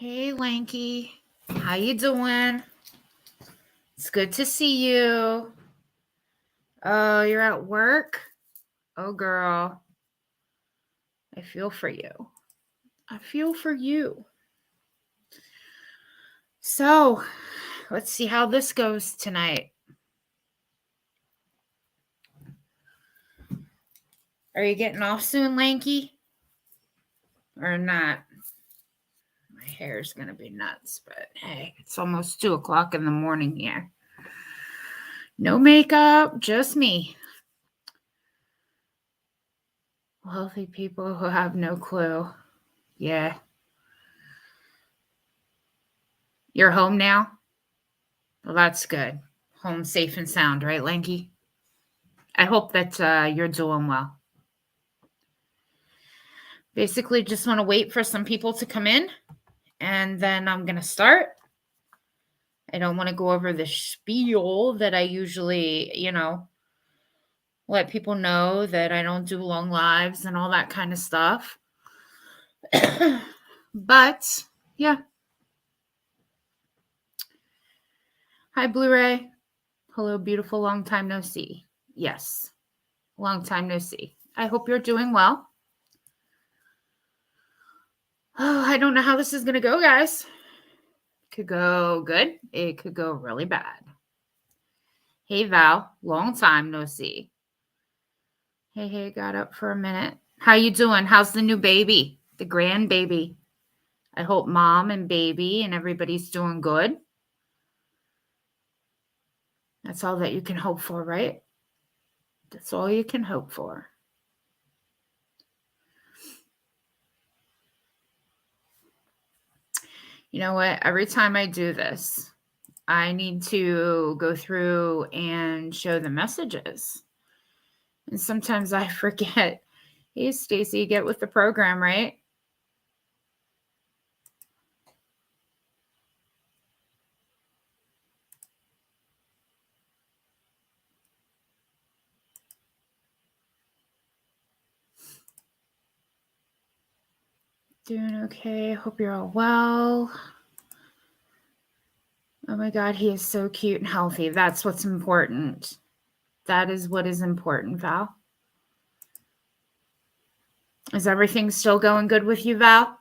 Hey, Lanky. How you doing? It's good to see you. Oh, you're at work? Oh, girl. I feel for you. I feel for you. So, let's see how this goes tonight. Are you getting off soon, Lanky? Or not? My hair's going to be nuts, but hey, it's almost 2 o'clock in the morning here. No makeup, just me. Wealthy people who have no clue. Yeah. You're home now? Well, that's good. Home safe and sound, right, Lanky? I hope that you're doing well. Basically, just want to wait for some people to come in, and then I'm going to start. I don't want to go over the spiel that I usually, let people know that I don't do long lives and all that kind of stuff. But, yeah. Hi, Blu-ray. Hello, beautiful. Long time no see. Yes. Long time no see. I hope you're doing well. Oh, I don't know how this is going to go, guys. It could go good. It could go really bad. Hey, Val. Long time no see. Hey, got up for a minute. How you doing? How's the new baby? The grandbaby? I hope mom and baby and everybody's doing good. That's all that you can hope for, right? That's all you can hope for. You know what? Every time I do this, I need to go through and show the messages. And sometimes I forget. Hey, Stacy, get with the program, right? Doing okay. Hope you're all well. Oh my God, he is so cute and healthy. That's what's important. That is what is important, Val. Is everything still going good with you, Val?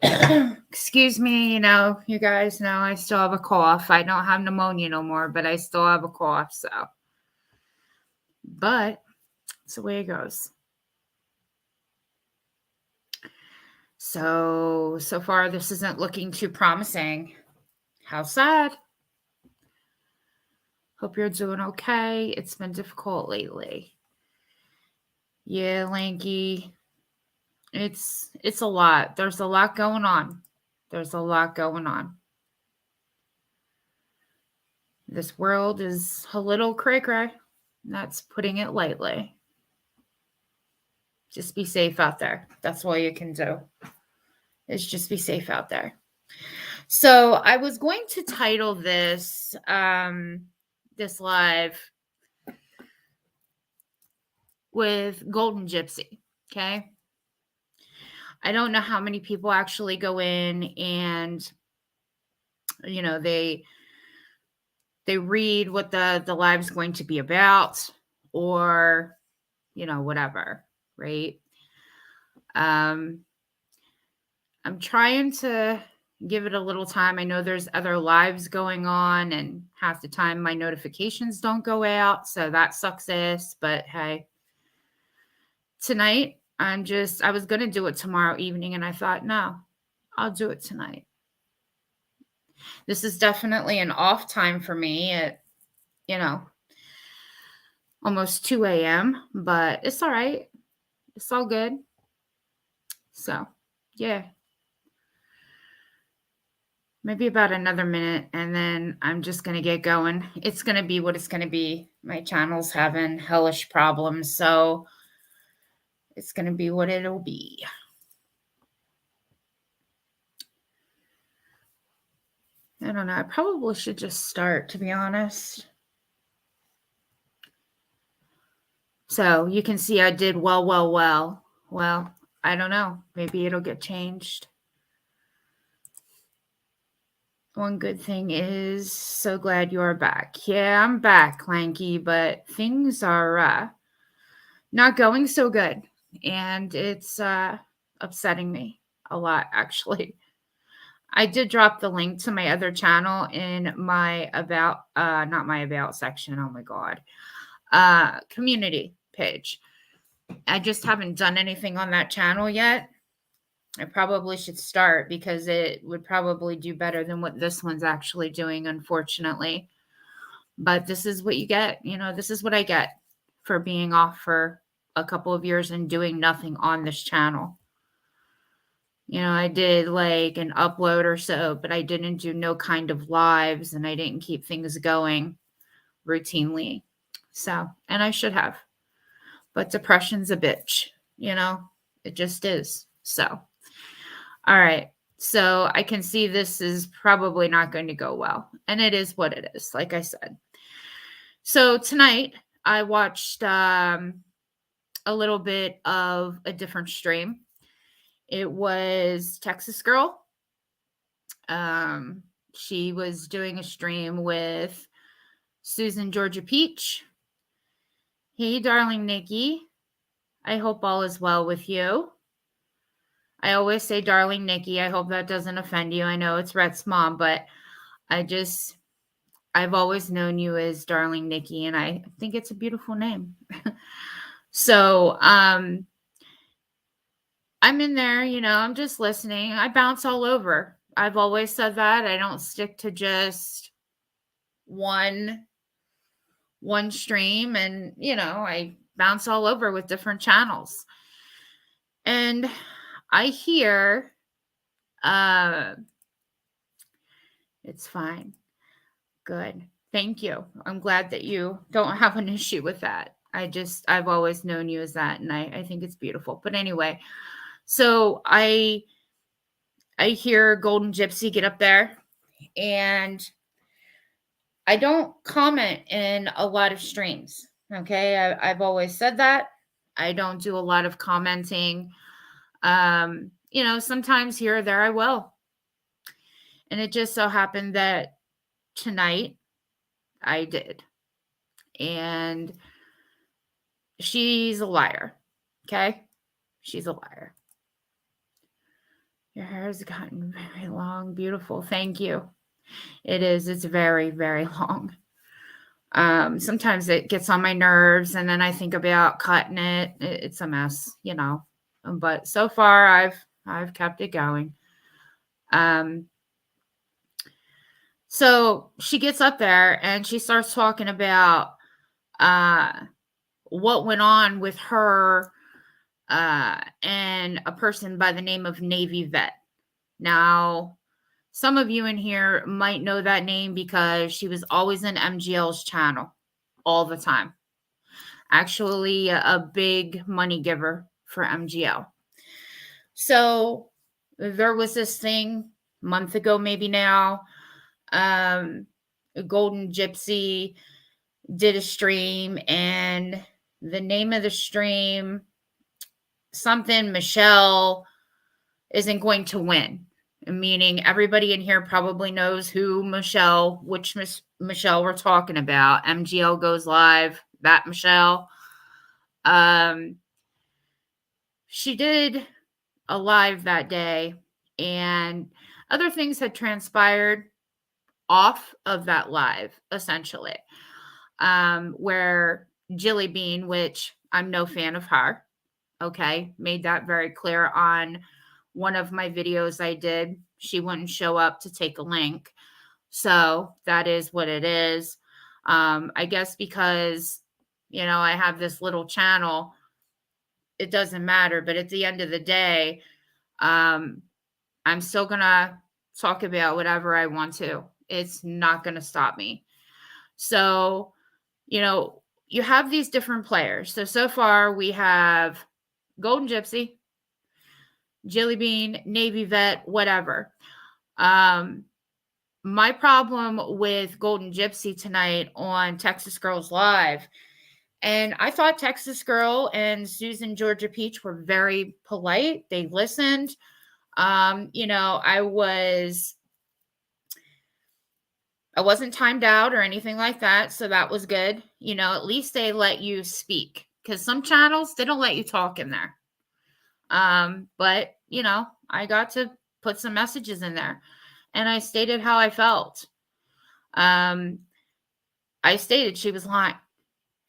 Excuse me, you guys know I still have a cough. I don't have pneumonia no more, but I still have a cough, so. But it's the way it goes. So far, this isn't looking too promising. How sad. Hope you're doing okay. It's been difficult lately. Yeah, Lanky. It's a lot. There's a lot going on. This world is a little cray-cray. That's putting it lightly. Just be safe out there. That's all you can do. Is just be safe out there. So I was going to title this this live with Golden Gypsy. Okay. I don't know how many people actually go in and they read what the live's going to be about, or whatever, right? I'm trying to give it a little time. I know there's other lives going on, and half the time my notifications don't go out, so that sucks ass. But hey, tonight I was going to do it tomorrow evening, and I thought, no, I'll do it tonight. This is definitely an off time for me at, almost 2 a.m., but it's all right. It's all good. So, yeah. Maybe about another minute, and then I'm just going to get going. It's going to be what it's going to be. My channel's having hellish problems, so it's going to be what it'll be. I don't know. I probably should just start, to be honest. So you can see I did well. Well, I don't know. Maybe it'll get changed. One good thing is, so glad you're back. Yeah, I'm back, Lanky, but things are not going so good. And it's upsetting me a lot, actually. I did drop the link to my other channel in my about, not my about section. Oh my God. Community page. I just haven't done anything on that channel yet. I probably should start because it would probably do better than what this one's actually doing, unfortunately. But this is what you get. This is what I get for being off for a couple of years and doing nothing on this channel. I did like an upload or so, but I didn't do no kind of lives and I didn't keep things going routinely. So, and I should have. But depression's a bitch, it just is. So, all right. So I can see this is probably not going to go well. And it is what it is, like I said. So tonight I watched a little bit of a different stream. It was Texas Girl. She was doing a stream with Susan Georgia Peach. Hey, darling Nikki. I hope all is well with you. I always say darling Nikki. I hope that doesn't offend you. I know it's Rhett's mom, but I've always known you as darling Nikki, and I think it's a beautiful name. So, I'm in there, I'm just listening. I bounce all over. I've always said that. I don't stick to just one stream, and, I bounce all over with different channels. And I hear, it's fine. Good. Thank you. I'm glad that you don't have an issue with that. I've always known you as that, and I think it's beautiful. But anyway, so I hear Golden Gypsy get up there, and I don't comment in a lot of streams. Okay. I've always said that. I don't do a lot of commenting. Sometimes here or there I will. And it just so happened that tonight I did. And she's a liar. Okay. She's a liar. Your hair has gotten very long. Beautiful. Thank you. It is. It's very, very long. Sometimes it gets on my nerves and then I think about cutting it. It's a mess, but so far I've kept it going. So she gets up there and she starts talking about, what went on with her, and a person by the name of Navy Vet. Now, some of you in here might know that name because she was always in MGL's channel all the time. Actually, a big money giver for MGL. So there was this thing a month ago, maybe now. Golden Gypsy did a stream, and the name of the stream, something Michelle isn't going to win. Meaning everybody in here probably knows which Michelle we're talking about. MGL goes live, that Michelle. She did a live that day, and other things had transpired off of that live, essentially. Where Jilly Bean, which I'm no fan of her, okay, made that very clear on one of my videos I did. She wouldn't show up to take a link. So that is what it is. I guess because, I have this little channel, it doesn't matter. But at the end of the day, I'm still going to talk about whatever I want to. It's not going to stop me. So, you have these different players. So far we have Golden Gypsy, Jilly Bean, Navy Vet, whatever. My problem with Golden Gypsy tonight on Texas Girls Live, and I thought Texas Girl and Susan Georgia Peach were very polite. They listened. I was I wasn't timed out or anything like that, so that was good. At least they let you speak, because some channels, they don't let you talk in there. But I got to put some messages in there, and I stated how I felt. I stated she was lying.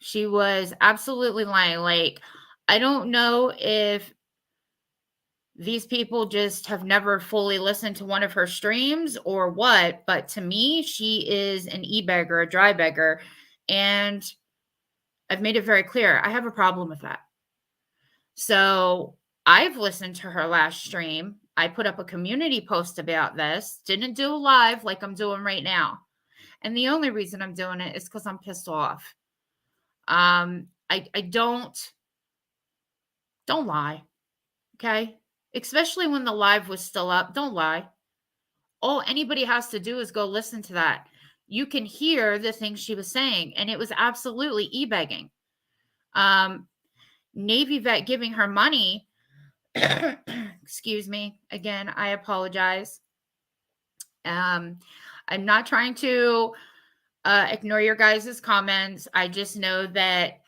She was absolutely lying. Like, I don't know if these people just have never fully listened to one of her streams or what, but to me, she is an e-beggar, a dry beggar, and I've made it very clear I have a problem with that. So I've listened to her last stream. I put up a community post about this, didn't do a live like I'm doing right now. And the only reason I'm doing it is because I'm pissed off. I don't lie. Okay. Especially when the live was still up. Don't lie. All anybody has to do is go listen to that. You can hear the things she was saying, and it was absolutely e-begging. Navy vet giving her money. Excuse me. Again, I apologize. I'm not trying to ignore your guys' comments. I just know that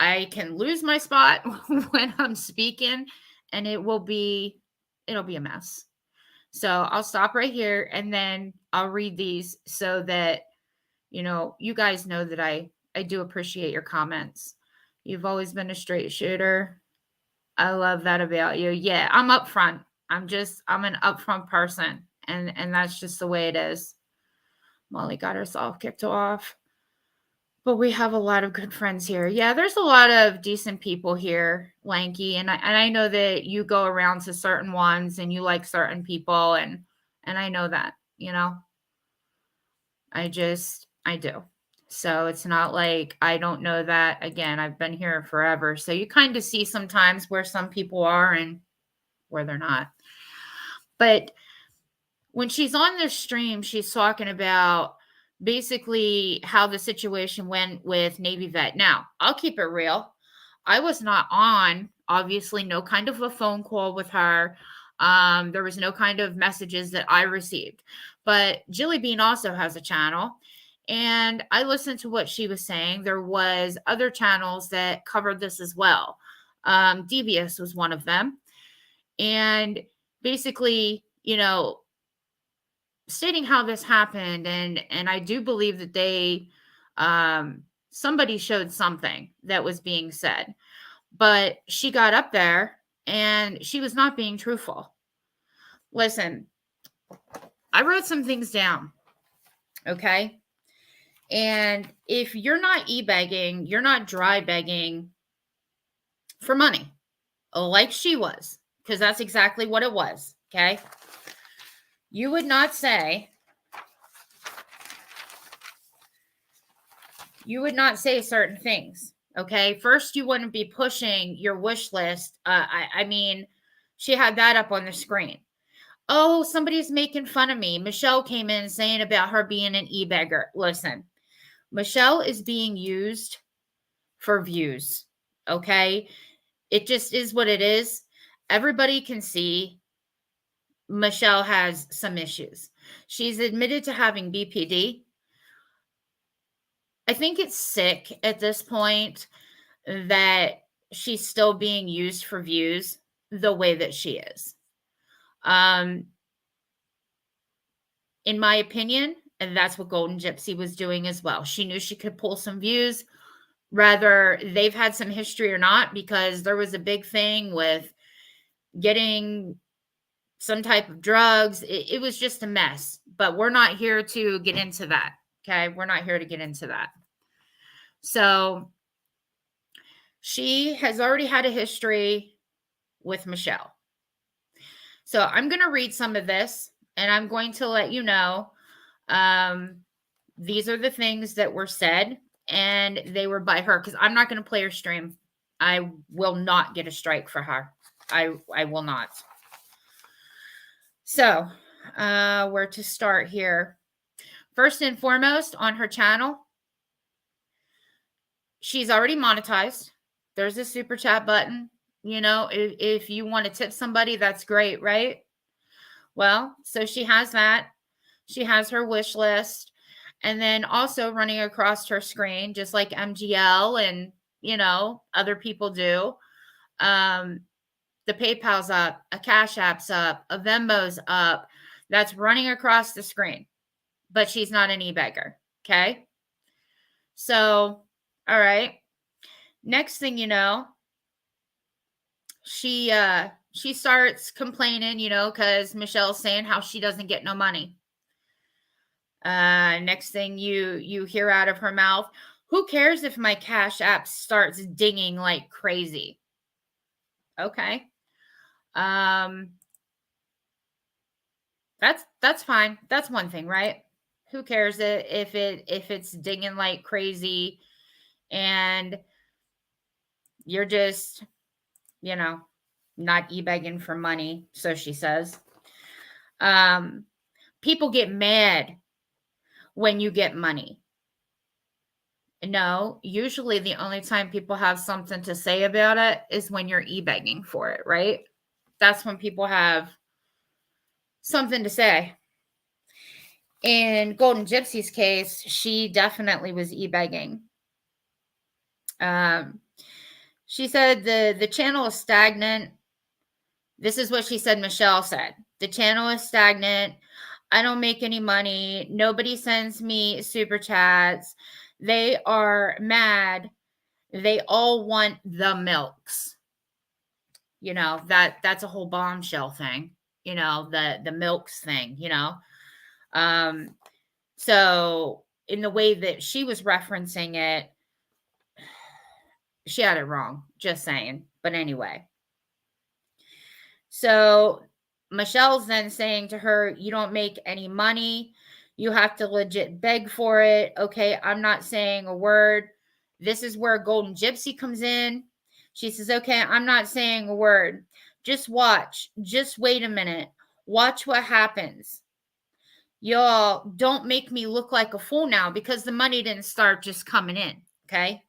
I can lose my spot when I'm speaking, and it'll be a mess. So I'll stop right here, and then I'll read these so that you guys know that I do appreciate your comments. You've always been a straight shooter. I love that about you. Yeah, I'm upfront. I'm an upfront person, and that's just the way it is. Molly got herself kicked off. But we have a lot of good friends here. Yeah, there's a lot of decent people here, Lanky, and I know that you go around to certain ones and you like certain people, and I know that, I do. So it's not like I don't know that. Again, I've been here forever. So you kind of see sometimes where some people are and where they're not. But when she's on this stream, she's talking about basically how the situation went with Navy vet. Now, I'll keep it real. I was not on, obviously, no kind of a phone call with her. There was no kind of messages that I received. But Jilly Bean also has a channel, and I listened to what she was saying. There was other channels that covered this as well. Devious was one of them. And basically, stating how this happened, and I do believe that they somebody showed something that was being said, but she got up there and she was not being truthful. Listen, I wrote some things down, okay? And if you're not e-begging, you're not dry begging for money like she was, because that's exactly what it was, okay? You would not say certain things, okay? First, you wouldn't be pushing your wish list. I mean, she had that up on the screen. Oh, somebody's making fun of me. Michelle came in saying about her being an e-beggar. Listen, Michelle is being used for views, okay? It just is what it is. Everybody can see Michelle has some issues. She's admitted to having BPD. I think it's sick at this point that she's still being used for views the way that she is. In my opinion, and that's what Golden Gypsy was doing as well. She knew she could pull some views, whether they've had some history or not, because there was a big thing with getting some type of drugs. It was just a mess, but we're not here to get into that. Okay. We're not here to get into that. So she has already had a history with Michelle. So I'm going to read some of this, and I'm going to let you know these are the things that were said, and they were by her, because I'm not going to play her stream. I will not get a strike for her. I will not. So where to start here? First and foremost, on her channel, she's already monetized. There's a super chat button. If you want to tip somebody, that's great, right? Well, so she has that. She has her wish list. And then also running across her screen, just like MGL and, other people do. The PayPal's up, a Cash App's up, a Venmo's up. That's running across the screen. But she's not an e-beggar. Okay. So, all right. Next thing you know, she starts complaining, because Michelle's saying how she doesn't get no money. Next thing you hear out of her mouth, who cares if my Cash App starts dinging like crazy? Okay. That's fine. That's one thing, right? Who cares if it's dinging like crazy and you're just, not e-begging for money, so she says. People get mad when you get money. No, usually the only time people have something to say about it is when you're e-begging for it, right? That's when people have something to say. In Golden Gypsy's case, she definitely was e-begging. She said the channel is stagnant. This is what she said Michelle said. The channel is stagnant. I don't make any money. Nobody sends me super chats. They are mad. They all want the milks. That's a whole bombshell thing. The milks thing, So in the way that she was referencing it, she had it wrong, just saying. But anyway. So Michelle's then saying to her, you don't make any money. You have to legit beg for it. Okay, I'm not saying a word. This is where Golden Gypsy comes in. She says, okay, I'm not saying a word. Just watch. Just wait a minute. Watch what happens. Y'all, don't make me look like a fool now, because the money didn't start just coming in, okay?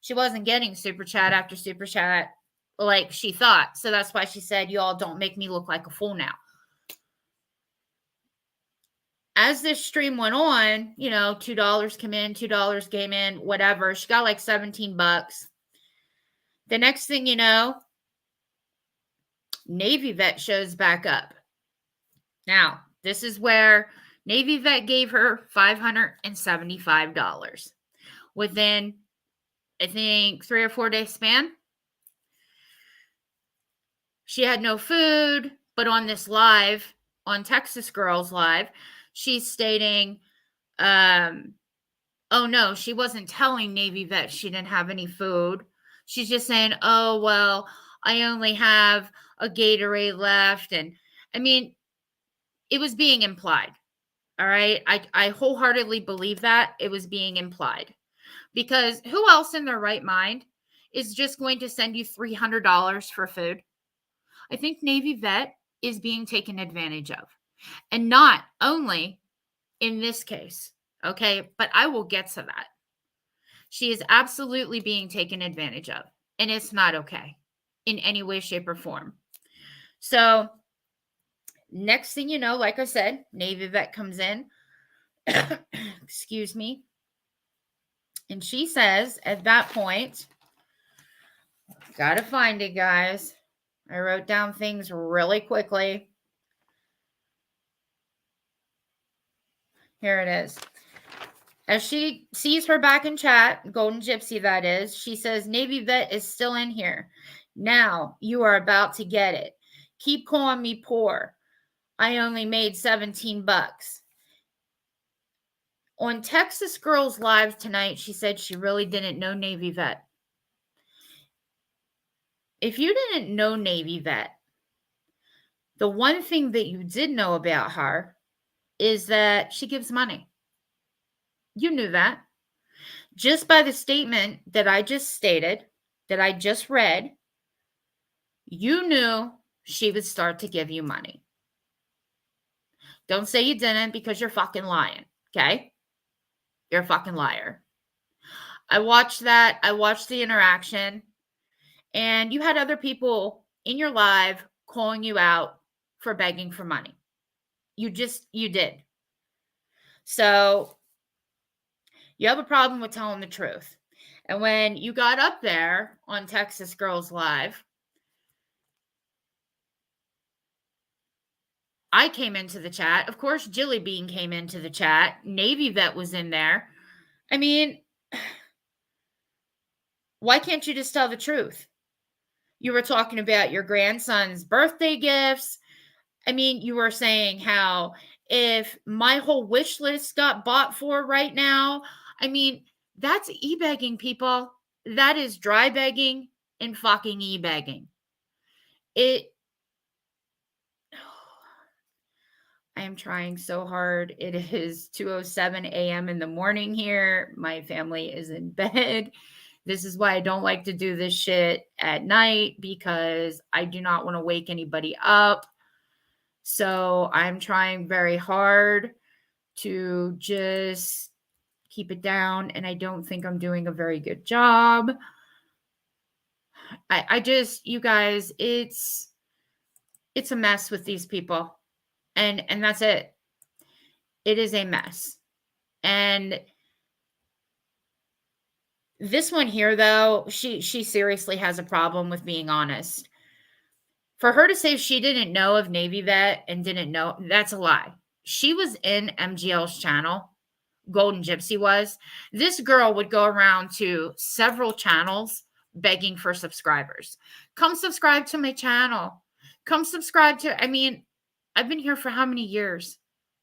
She wasn't getting super chat after super chat like she thought. So that's why she said, y'all, don't make me look like a fool now. As this stream went on, $2 came in, $2 came in, whatever. She got like $17. The next thing you know, Navy Vet shows back up. Now, this is where Navy Vet gave her $575 within, I think, 3 or 4 day span. She had no food, but on this live, on Texas Girls Live, she's stating, oh no, she wasn't telling Navy Vet she didn't have any food. She's just saying, oh, well, I only have a Gatorade left. And I mean, it was being implied. All right. I wholeheartedly believe that it was being implied, because who else in their right mind is just going to send you $300 for food? I think Navy Vet is being taken advantage of, and not only in this case. Okay. But I will get to that. She is absolutely being taken advantage of, and it's not okay in any way, shape, or form. So next thing you know, like I said, Navy Vet comes in. Excuse me. And she says at that point, gotta find it, guys. I wrote down things really quickly. Here it is. As she sees her back in chat, Golden Gypsy that is, she says, Navy Vet is still in here. Now you are about to get it. Keep calling me poor. I only made $17. On Texas Girls Live tonight, she said she really didn't know Navy Vet. If you didn't know Navy Vet, the one thing that you did know about her is that she gives money. You knew that. Just by the statement that I just stated, that I just read, you knew she would start to give you money. Don't say you didn't, because you're fucking lying, okay? You're a fucking liar. I watched that. I watched the interaction. And you had other people in your live calling you out for begging for money. You did. So You have a problem with telling the truth. And when you got up there on Texas Girls Live, I came into the chat. Of course, Jilly Bean came into the chat. Navy Vet was in there. I mean, why can't you just tell the truth? You were talking about your grandson's birthday gifts. I mean, you were saying how if my whole wish list got bought for right now, I mean, that's e-begging, people. That is dry begging and fucking e-begging. I am trying so hard. It is 2:07 a.m. in the morning here. My family is in bed. This is why I don't like to do this shit at night, because I do not want to wake anybody up. So I'm trying very hard to just keep it down, and I don't think I'm doing a very good job. I just, you guys, it's a mess with these people. And that's it. It is a mess. And this one here, though, she seriously has a problem with being honest. For her to say she didn't know of Navy Vet and didn't know, that's a lie. She was in MGL's channel. Golden Gypsy was. This girl would go around to several channels begging for subscribers. Come subscribe to my channel. Come subscribe to, I mean, I've been here for how many years?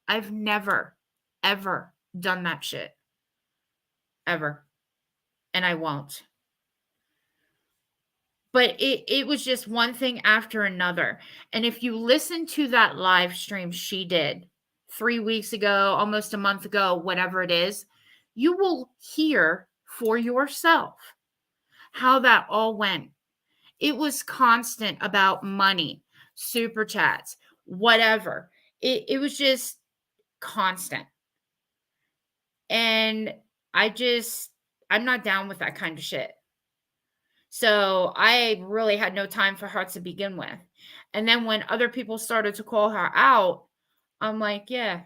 I've never, ever done that shit. Ever. And I won't. But it was just one thing after another. And if you listen to that live stream she did 3 weeks ago, almost a month ago, whatever it is, you will hear for yourself how that all went. It was constant about money, super chats, whatever. It was just constant. And I'm not down with that kind of shit. So I really had no time for her to begin with. And then when other people started to call her out, I'm like, yeah,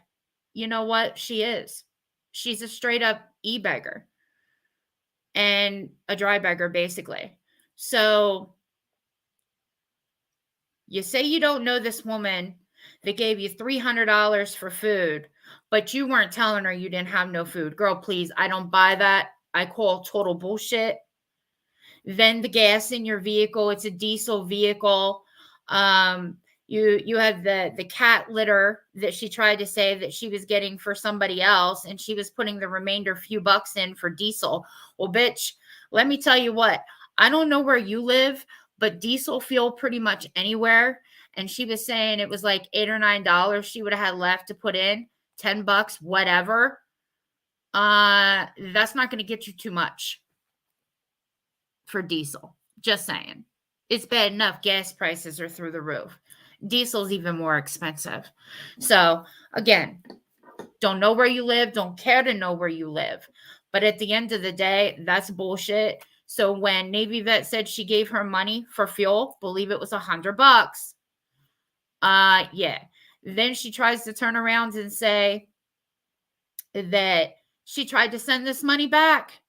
you know what? She is. She's a straight up e-beggar and a dry beggar, basically. So you say you don't know this woman that gave you $300 for food, but you weren't telling her you didn't have no food. Girl, please, I don't buy that. I call total bullshit. Then the gas in your vehicle, it's a diesel vehicle. You have the cat litter that she tried to say that she was getting for somebody else, and she was putting the remainder few bucks in for diesel. Well, bitch, let me tell you what. I don't know where you live, but diesel fuel pretty much anywhere. And she was saying it was like $8 or $9 she would have had left to put in, $10, whatever. That's not going to get you too much for diesel. Just saying. It's bad enough gas prices are through the roof. Diesel's even more expensive. So, again, don't know where you live, don't care to know where you live. But at the end of the day, that's bullshit. So when Navy Vet said she gave her money for fuel, believe it was $100. Yeah. Then she tries to turn around and say that she tried to send this money back,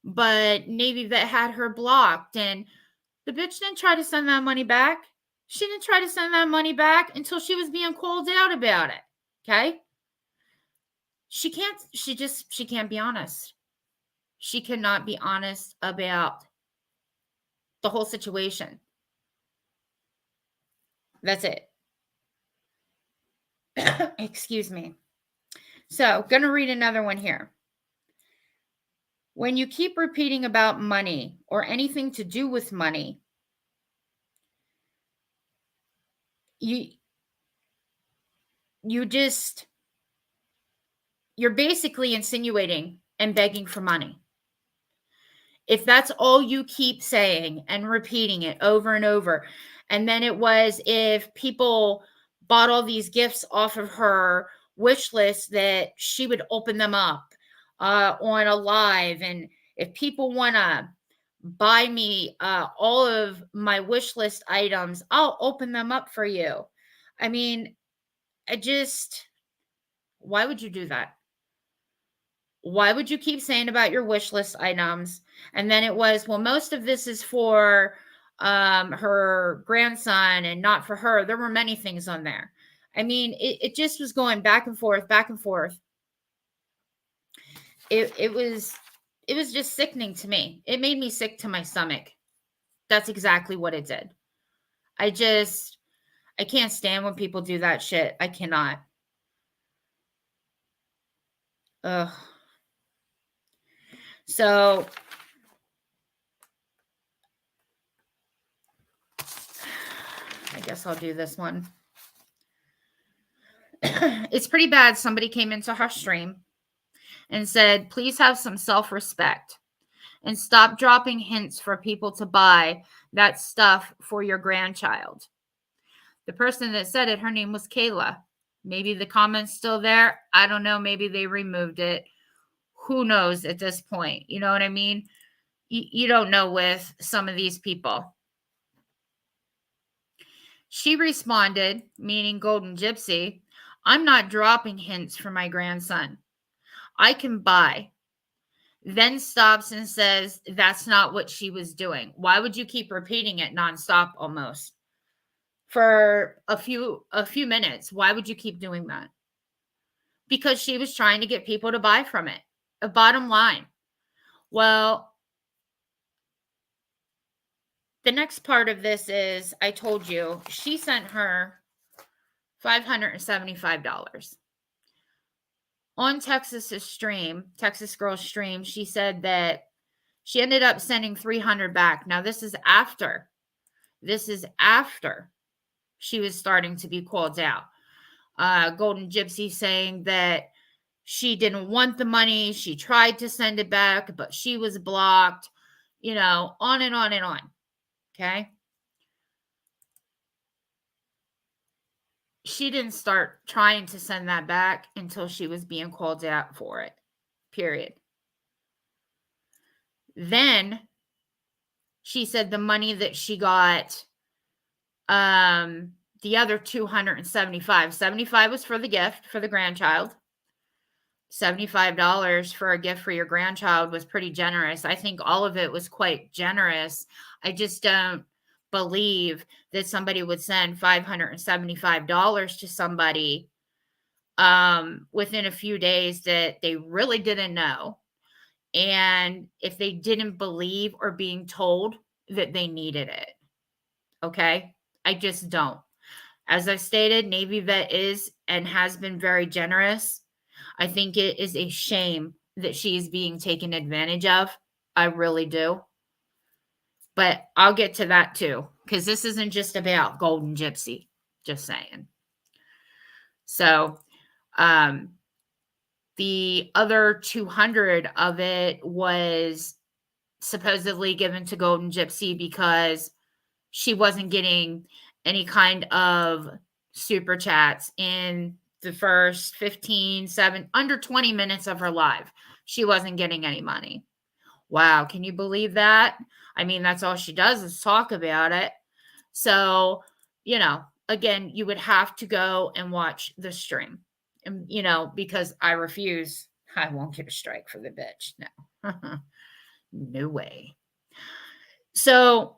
but Navy Vet had her blocked, and the bitch didn't try to send that money back. She didn't try to send that money back until she was being called out about it. Okay? She can't be honest. She cannot be honest about the whole situation. That's it. Excuse me. So, going to read another one here. When you keep repeating about money or anything to do with money, you're basically insinuating and begging for money. If that's all you keep saying and repeating it over and over, and then it was if people bought all these gifts off of her wish list that she would open them up on a live, and if people want to buy me all of my wish list items, I'll open them up for you. I mean, why would you do that? Why would you keep saying about your wish list items? And then it was, well, most of this is for her grandson and not for her. There were many things on there. I mean, it just was going back and forth, back and forth. It was just sickening to me. It made me sick to my stomach. That's exactly what it did. I can't stand when people do that shit. I cannot. Ugh. So I guess I'll do this one. It's pretty bad. Somebody came into her stream and said, please have some self-respect and stop dropping hints for people to buy that stuff for your grandchild. The person that said it, her name was Kayla. Maybe the comment's still there. I don't know. Maybe they removed it. Who knows at this point? You know what I mean? You don't know with some of these people. She responded, meaning Golden Gypsy, I'm not dropping hints for my grandson. I can buy. Then stops and says that's not what she was doing. Why would you keep repeating it nonstop almost for a few minutes? Why would you keep doing that? Because she was trying to get people to buy from it. A bottom line. Well, the next part of this is, I told you, she sent her $575. On Texas Girl's stream, she said that she ended up sending $300 back. Now, this is after she was starting to be called out. Golden Gypsy saying that she didn't want the money. She tried to send it back, but she was blocked, on and on and on. Okay. She didn't start trying to send that back until she was being called out for it, period. Then she said the money that she got, the other 275, 75 was for the gift for the grandchild. $75 for a gift for your grandchild was pretty generous. I think all of it was quite generous. I just don't believe that somebody would send $575 to somebody within a few days that they really didn't know. And if they didn't believe or being told that they needed it. Okay. I just don't. As I've stated, Navy vet is and has been very generous. I think it is a shame that she is being taken advantage of. I really do. But I'll get to that too, because this isn't just about Golden Gypsy. Just saying. So, the other 200 of it was supposedly given to Golden Gypsy because she wasn't getting any kind of super chats in the first 7 under 20 minutes of her live. She wasn't getting any money. Wow. Can you believe that? I mean, that's all she does is talk about it. So, again, you would have to go and watch the stream. And, because I refuse, I won't get a strike for the bitch. No. No way. So,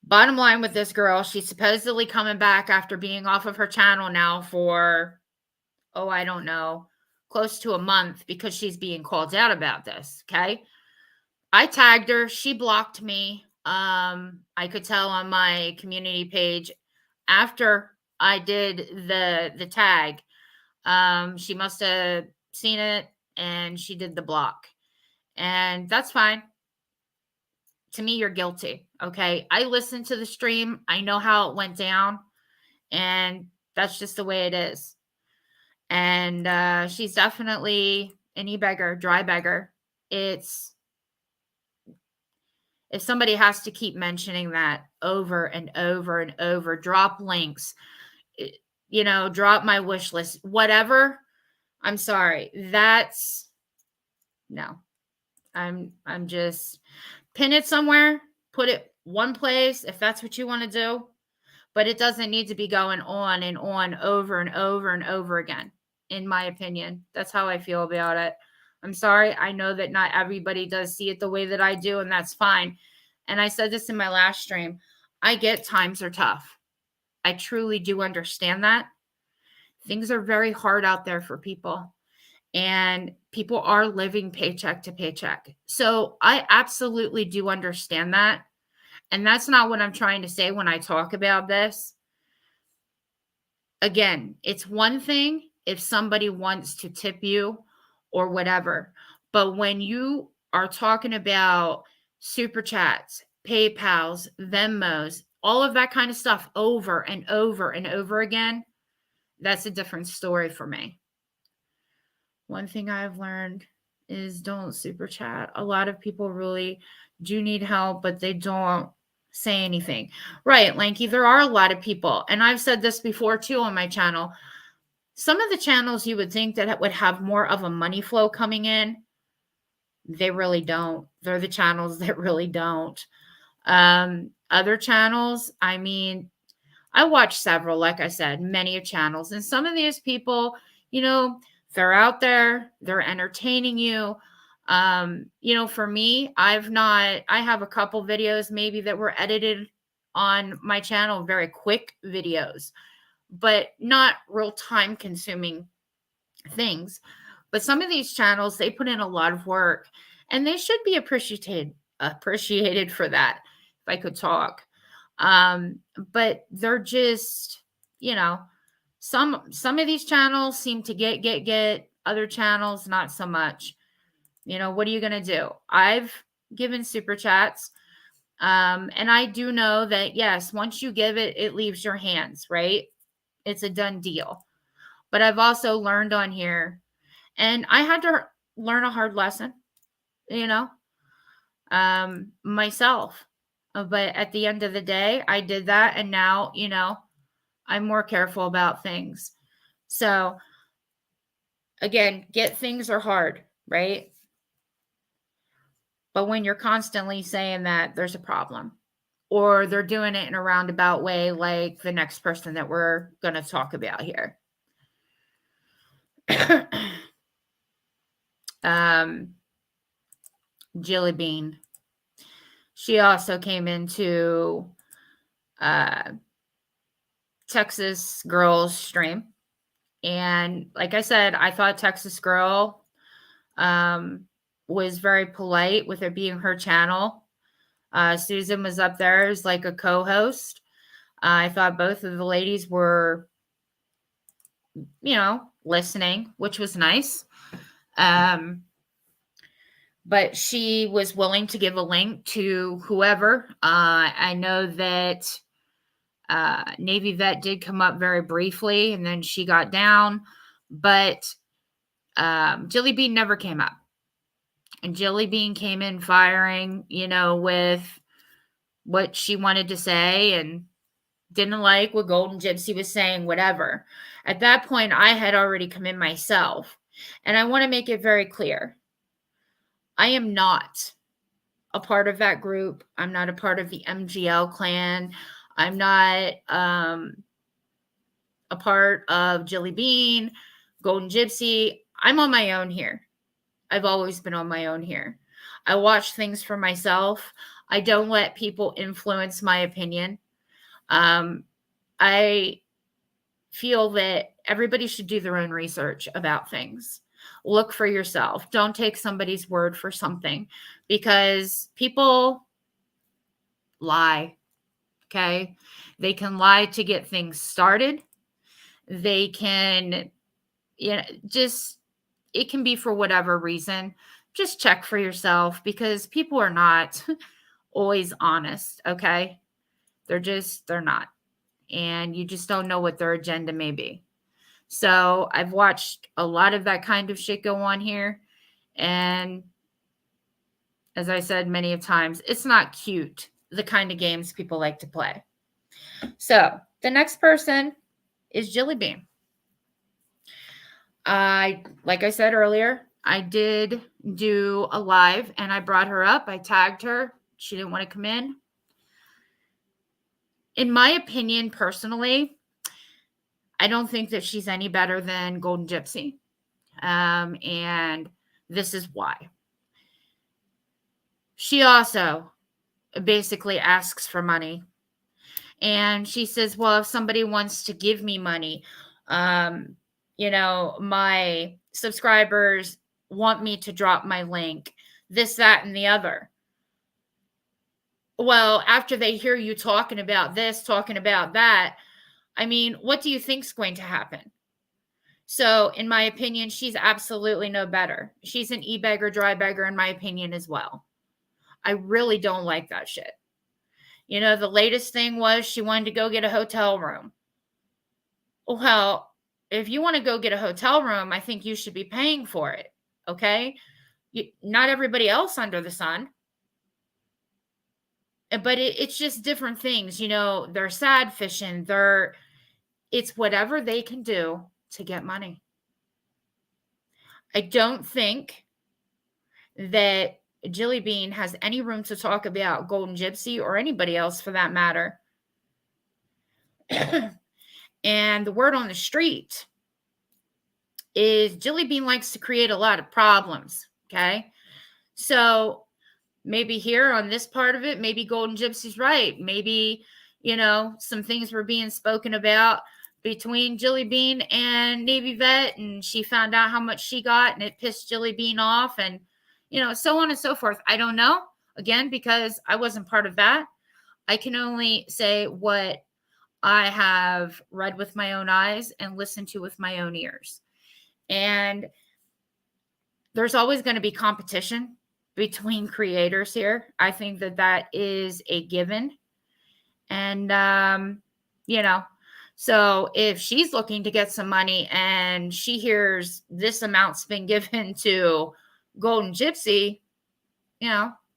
bottom line with this girl, she's supposedly coming back after being off of her channel now for, I don't know, close to a month because she's being called out about this. Okay. I tagged her. She blocked me. I could tell on my community page after I did the tag. She must have seen it and she did the block. And that's fine. To me, you're guilty. Okay. I listened to the stream. I know how it went down. And that's just the way it is. And she's definitely an e-beggar, dry beggar. If somebody has to keep mentioning that over and over and over, drop links, drop my wish list, whatever. I'm sorry. No. I'm just pin it somewhere, put it one place if that's what you want to do, but it doesn't need to be going on over and over and over again. In my opinion, that's how I feel about it. I'm sorry. I know that not everybody does see it the way that I do, and that's fine. And I said this in my last stream. I get times are tough. I truly do understand that. Things are very hard out there for people, and people are living paycheck to paycheck. So I absolutely do understand that. And that's not what I'm trying to say when I talk about this. Again, it's one thing if somebody wants to tip you or whatever. But when you are talking about super chats, PayPals, Venmos, all of that kind of stuff over and over and over again, that's a different story for me. One thing I've learned is don't super chat. A lot of people really do need help, but they don't say anything. Right, Lanky, there are a lot of people, and I've said this before too on my channel. Some of the channels you would think that would have more of a money flow coming in, they really don't. They're the channels that really don't. Other channels, I mean, I watch several, like I said, many channels, and some of these people, you know, they're out there, they're entertaining you. For me, I have a couple videos maybe that were edited on my channel, very quick videos, but not real time consuming things. But some of these channels, they put in a lot of work, and they should be appreciated for that, if I could talk. But they're just, some of these channels seem to get other channels not so much. What are you gonna do? I've given super chats, and I do know that yes, once you give it, it leaves your hands, right? It's a done deal. But I've also learned on here, and I had to learn a hard lesson, you know, myself. But at the end of the day, I did that, and now, I'm more careful about things. So again, get things are hard, right? But when you're constantly saying that, there's a problem. Or they're doing it in a roundabout way, like the next person that we're going to talk about here. Jilly Bean. She also came into Texas Girls stream. And like I said, I thought Texas Girl was very polite with it being her channel. Susan was up there as like a co-host. I thought both of the ladies were, listening, which was nice. But she was willing to give a link to whoever. I know that Navy Vet did come up very briefly, and then she got down. But Jilly Bean never came up. And Jilly Bean came in firing, with what she wanted to say and didn't like what Golden Gypsy was saying, whatever. At that point, I had already come in myself. And I want to make it very clear. I am not a part of that group. I'm not a part of the MGL clan. I'm not a part of Jilly Bean, Golden Gypsy. I'm on my own here. I've always been on my own here. I watch things for myself. I don't let people influence my opinion. I feel that everybody should do their own research about things. Look for yourself. Don't take somebody's word for something, because people lie. Okay. They can lie to get things started. They can, it can be for whatever reason. Just check for yourself, because people are not always honest. Okay. They're not. And you just don't know what their agenda may be. So I've watched a lot of that kind of shit go on here. And as I said many of times, it's not cute, the kind of games people like to play. So the next person is Jilly Bean. Like I said earlier, I did do a live and I brought her up. I tagged her. She didn't want to come in. In my opinion, personally, I don't think that she's any better than Golden Gypsy. And This is why. She also basically asks for money. And she says, well, if somebody wants to give me money, um, my subscribers want me to drop my link, this, that, and the other. Well, after they hear you talking about this, talking about that, I mean, what do you think's going to happen? So, in my opinion, she's absolutely no better. She's an e-beggar, dry beggar, in my opinion, as well. I really don't like that shit. The latest thing was she wanted to go get a hotel room. Well, if you want to go get a hotel room, I think you should be paying for it. Okay? Not everybody else under the sun. But it's just different things. They're sad fishing. It's whatever they can do to get money. I don't think that Jilly Bean has any room to talk about Golden Gypsy or anybody else for that matter. And the word on the street is Jilly Bean likes to create a lot of problems. Okay. So maybe here on this part of it, maybe Golden Gypsy's right. Maybe, some things were being spoken about between Jilly Bean and Navy Vet, and she found out how much she got and it pissed Jilly Bean off, and, so on and so forth. I don't know, again, because I wasn't part of that. I can only say what I have read with my own eyes and listened to with my own ears. And there's always going to be competition between creators here. I think that is a given. And, so if she's looking to get some money and she hears this amount's been given to Golden Gypsy,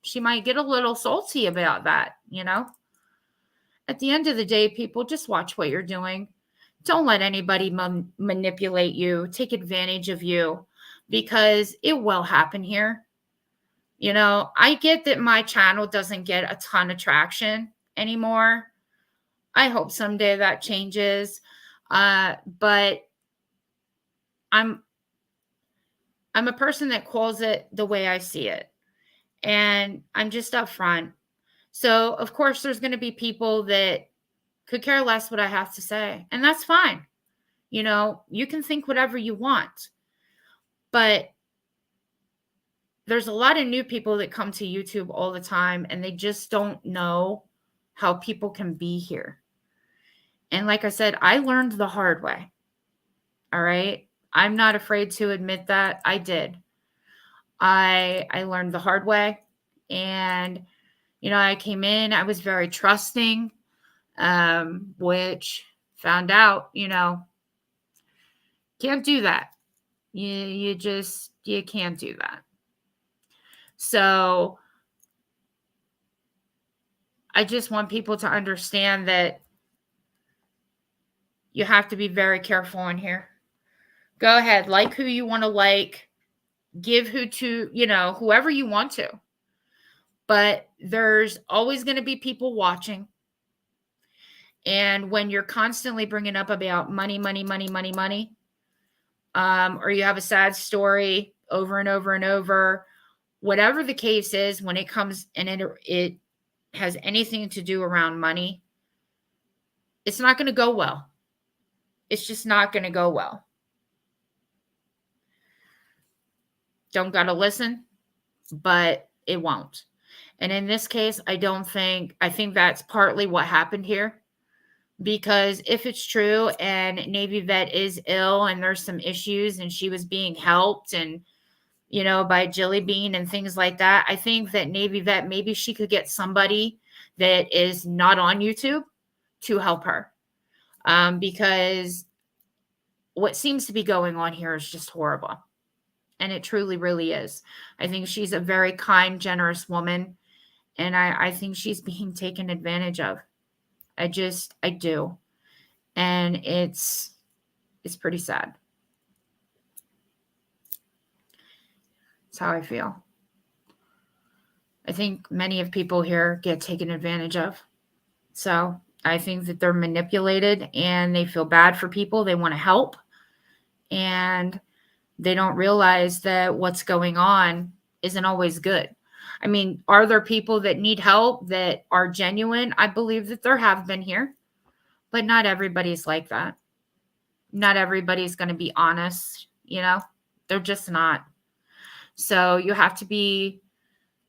she might get a little salty about that, At the end of the day, people, just watch what you're doing. Don't let anybody manipulate you, take advantage of you, because it will happen here. I get that my channel doesn't get a ton of traction anymore. I hope someday that changes. But I'm a person that calls it the way I see it. And I'm just upfront. So, of course, there's going to be people that could care less what I have to say. And that's fine. You can think whatever you want. But there's a lot of new people that come to YouTube all the time, and they just don't know how people can be here. And like I said, I learned the hard way. All right. I'm not afraid to admit that I did. I learned the hard way. And, I came in, I was very trusting, which found out, can't do that. You can't do that. So I just want people to understand that you have to be very careful in here. Go ahead, like who you want to like, give who to, whoever you want to. But there's always going to be people watching. And when you're constantly bringing up about money, or you have a sad story over and over and over, whatever the case is, when it comes and it has anything to do around money, it's not going to go well. It's just not going to go well. Don't got to listen, but it won't. And in this case, I think that's partly what happened here. Because if it's true and Navy Vet is ill and there's some issues and she was being helped and, by Jilly Bean and things like that, I think that Navy Vet, maybe she could get somebody that is not on YouTube to help her. Because what seems to be going on here is just horrible. And it truly, really is. I think she's a very kind, generous woman. And I think she's being taken advantage of. I do. And it's pretty sad. That's how I feel. I think many of people here get taken advantage of. So I think that they're manipulated and they feel bad for people. They want to help. And They don't realize that what's going on isn't always good. I mean, are there people that need help that are genuine? I believe that there have been here, but not everybody's like that. Not everybody's going to be honest, you know? They're just not. So you have to be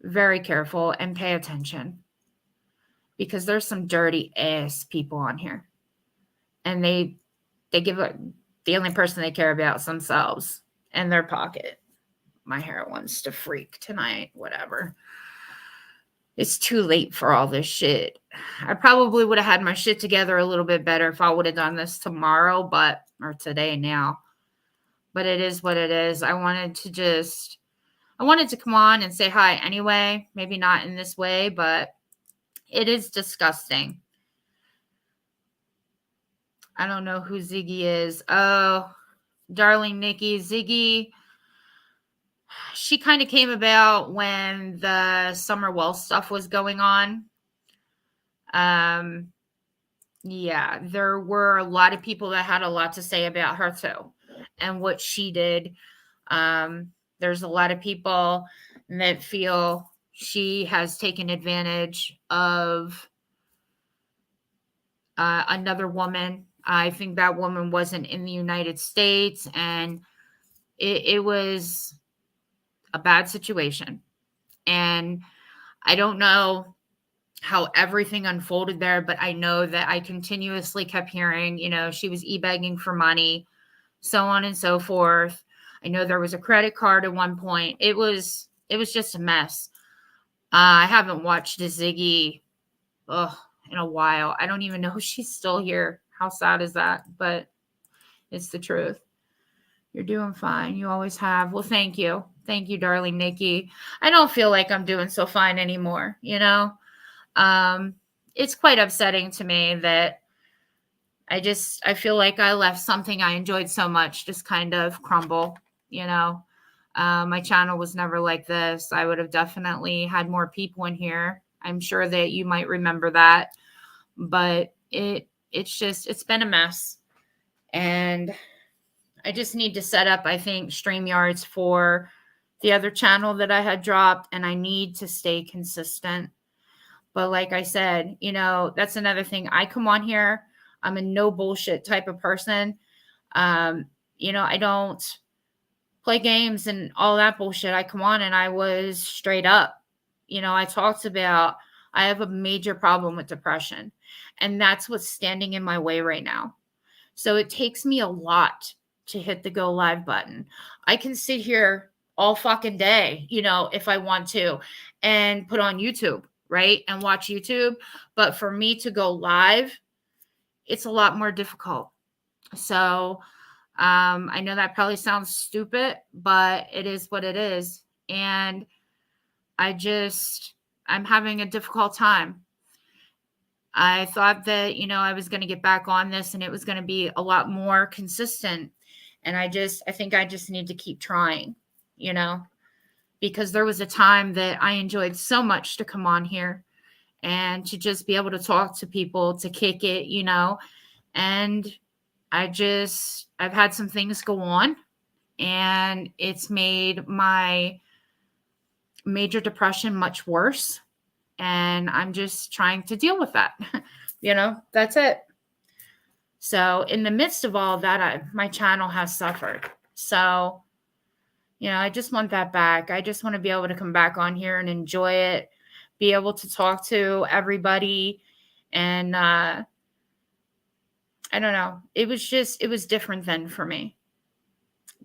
very careful and pay attention because there's some dirty ass people on here. And they give the only person they care about is themselves and their pocket. My hair wants to freak tonight, whatever. It's too late for all this shit. I probably would have had my shit together a little bit better if I would have done this tomorrow, or today now. But it is what it is. I wanted to come on and say hi anyway. Maybe not in this way, but it is disgusting. I don't know who Ziggy is. Oh, darling Nikki. Ziggy, she kind of came about when the Summer Wells stuff was going on. Yeah, there were a lot of people that had a lot to say about her too and what she did. There's a lot of people that feel she has taken advantage of another woman. I think that woman wasn't in the United States, and it was a bad situation. And I don't know how everything unfolded there, but I know that I continuously kept hearing, she was e-begging for money, so on and so forth. I know there was a credit card at one point. It was just a mess. I haven't watched Ziggy in a while. I don't even know if she's still here. How sad is that? But it's the truth. You're doing fine. You always have. Well, thank you. Thank you, darling Nikki. I don't feel like I'm doing so fine anymore, It's quite upsetting to me that I feel like I left something I enjoyed so much just kind of crumble, My channel was never like this. I would have definitely had more people in here. I'm sure that you might remember that, but it's been a mess. And I just need to set up, I think, StreamYards for the other channel that I had dropped, and I need to stay consistent. But like I said, that's another thing. I come on here. I'm a no bullshit type of person. I don't play games and all that bullshit. I come on and I was straight up. I talked about I have a major problem with depression, and that's what's standing in my way right now. So it takes me a lot to hit the go live button. I can sit here all fucking day, if I want to, and put on YouTube, right? And watch YouTube. But for me to go live, it's a lot more difficult. So I know that probably sounds stupid, but it is what it is. And I'm having a difficult time. I thought that, I was going to get back on this and it was going to be a lot more consistent. And I think I just need to keep trying, because there was a time that I enjoyed so much to come on here and to just be able to talk to people, to kick it, and I've had some things go on, and it's made my major depression much worse. And I'm just trying to deal with that. That's it. So in the midst of all of that, my channel has suffered. So, I just want that back. I just want to be able to come back on here and enjoy it, be able to talk to everybody. And I don't know. It was different then for me.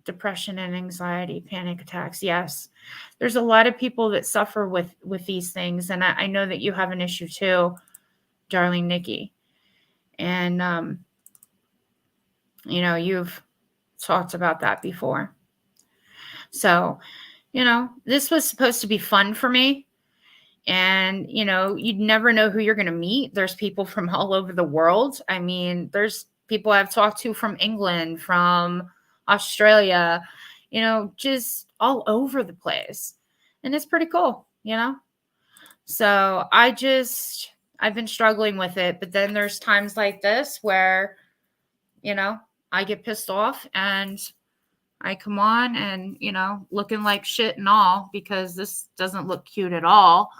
Depression and anxiety, panic attacks. Yes. There's a lot of people that suffer with these things. And I know that you have an issue too, darling Nikki. And, you've talked about that before. So, this was supposed to be fun for me. And, you'd never know who you're going to meet. There's people from all over the world. I mean, there's people I've talked to from England, from Australia, just all over the place. And it's pretty cool, So I've been struggling with it. But then there's times like this where, I get pissed off and I come on and, looking like shit and all because this doesn't look cute at all,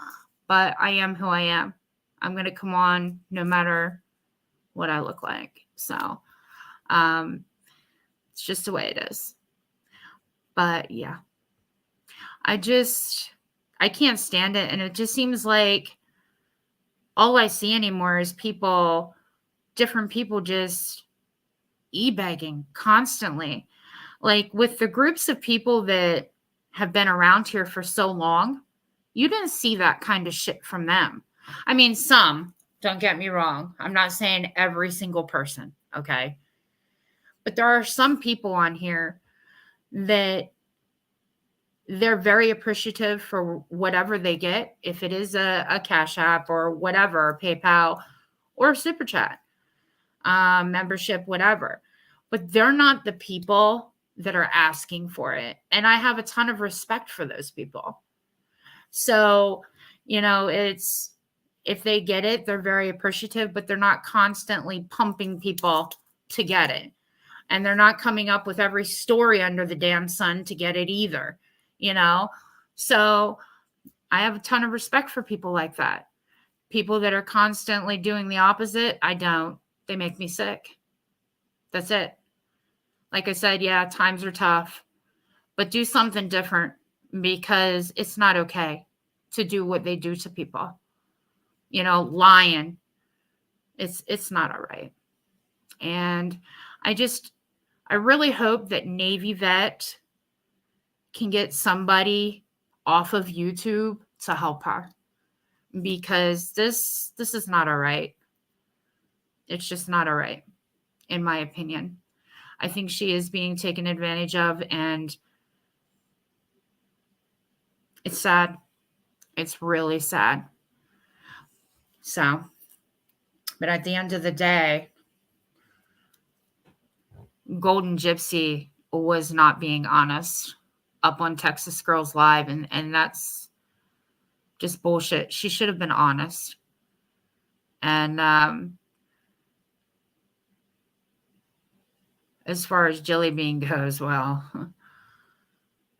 but I am who I am. I'm going to come on no matter what I look like. So, it's just the way it is. But yeah, I can't stand it. And it just seems like all I see anymore is different people just e-begging constantly. Like with the groups of people that have been around here for so long, you didn't see that kind of shit from them. I mean, some, don't get me wrong. I'm not saying every single person, okay? But there are some people on here that they're very appreciative for whatever they get, if it is a Cash App or whatever, PayPal or Super Chat, membership, whatever. But they're not the people that are asking for it. And I have a ton of respect for those people. So, it's, if they get it, they're very appreciative, but they're not constantly pumping people to get it. And they're not coming up with every story under the damn sun to get it either, So I have a ton of respect for people like that. People that are constantly doing the opposite, I don't. They make me sick. That's it. Like I said, yeah, times are tough, but do something different because it's not okay to do what they do to people. Lying. It's not all right. And I really hope that Navy vet can get somebody off of YouTube to help her because this is not all right. It's just not all right, in my opinion. I think she is being taken advantage of, and it's sad. It's really sad. So, but at the end of the day, Golden Gypsy was not being honest up on Texas Girls Live, and that's just bullshit. She should have been honest. And as far as Jilly Bean goes, well,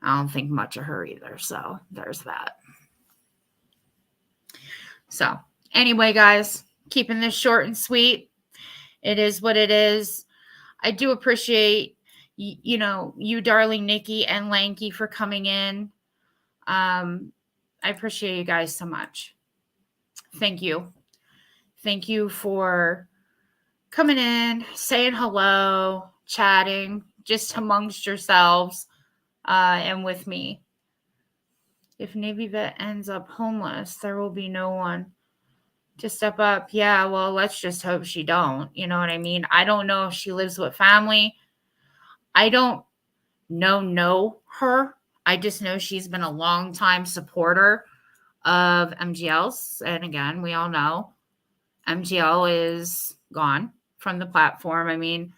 I don't think much of her either. So there's that. So anyway, guys, keeping this short and sweet. It is what it is. I do appreciate, you, darling Nikki and Lanky, for coming in. I appreciate you guys so much. Thank you. Thank you for coming in, saying hello, chatting just amongst yourselves and with me. If Navy vet ends up homeless, there will be no one to step up. Yeah, well, let's just hope she don't. You know what I mean? I don't know if she lives with family. I don't know her. I just know she's been a long-time supporter of MGL's. And again, we all know MGL is gone from the platform. I mean,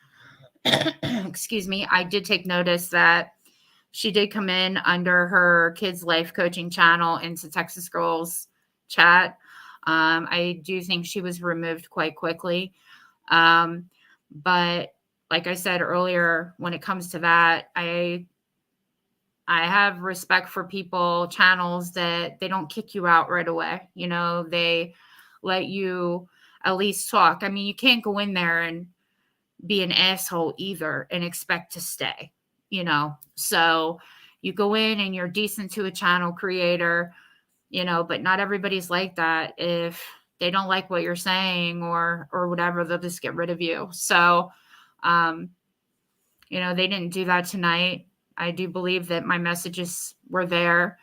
excuse me, I did take notice that she did come in under her kids' life coaching channel into Texas Girls Chat. I do think she was removed quite quickly. But like I said earlier, when it comes to that, I have respect for people, channels that they don't kick you out right away. They let you at least talk. I mean, you can't go in there and be an asshole either and expect to stay, So you go in and you're decent to a channel creator, but not everybody's like that. If they don't like what you're saying or whatever, they'll just get rid of you. So, they didn't do that tonight. I do believe that my messages were there,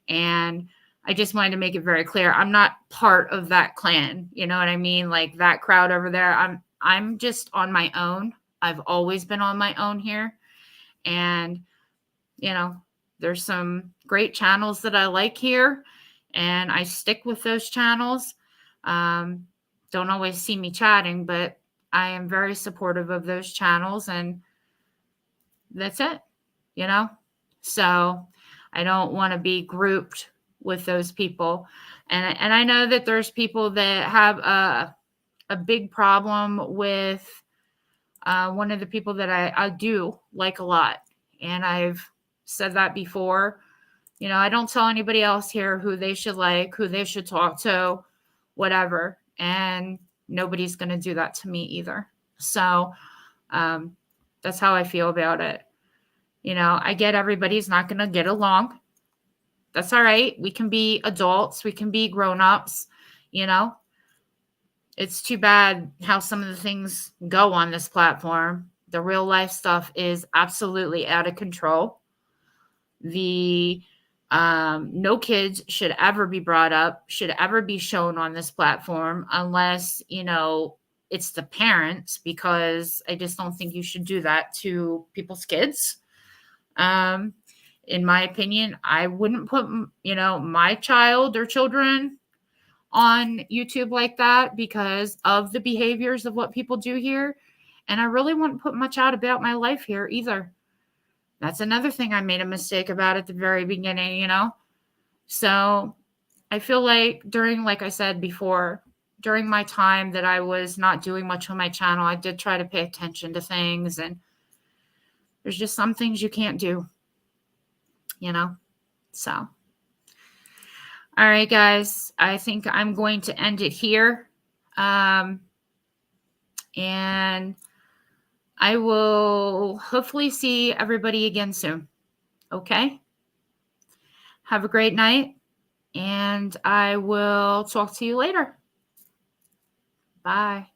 and I just wanted to make it very clear. I'm not part of that clan. You know what I mean? Like that crowd over there. I'm just on my own. I've always been on my own here. And, there's some great channels that I like here, and I stick with those channels. Don't always see me chatting, but I am very supportive of those channels, and that's it, So I don't want to be grouped with those people. And I know that there's people that have a big problem with one of the people that I do like a lot. And I've said that before. I don't tell anybody else here who they should like, who they should talk to, whatever. And nobody's going to do that to me either. So that's how I feel about it. I get everybody's not going to get along. That's all right. We can be adults. We can be grown-ups. It's too bad how some of the things go on this platform. The real life stuff is absolutely out of control. The no kids should ever be brought up, should ever be shown on this platform unless, it's the parents, because I just don't think you should do that to people's kids. In my opinion, I wouldn't put, my child or children on YouTube like that because of the behaviors of what people do here. And I really wouldn't put much out about my life here either. That's another thing I made a mistake about at the very beginning, So I feel like like I said before, during my time that I was not doing much on my channel, I did try to pay attention to things, and there's just some things you can't do, So, all right, guys, I think I'm going to end it here. And I will hopefully see everybody again soon. Okay? Have a great night, and I will talk to you later. Bye.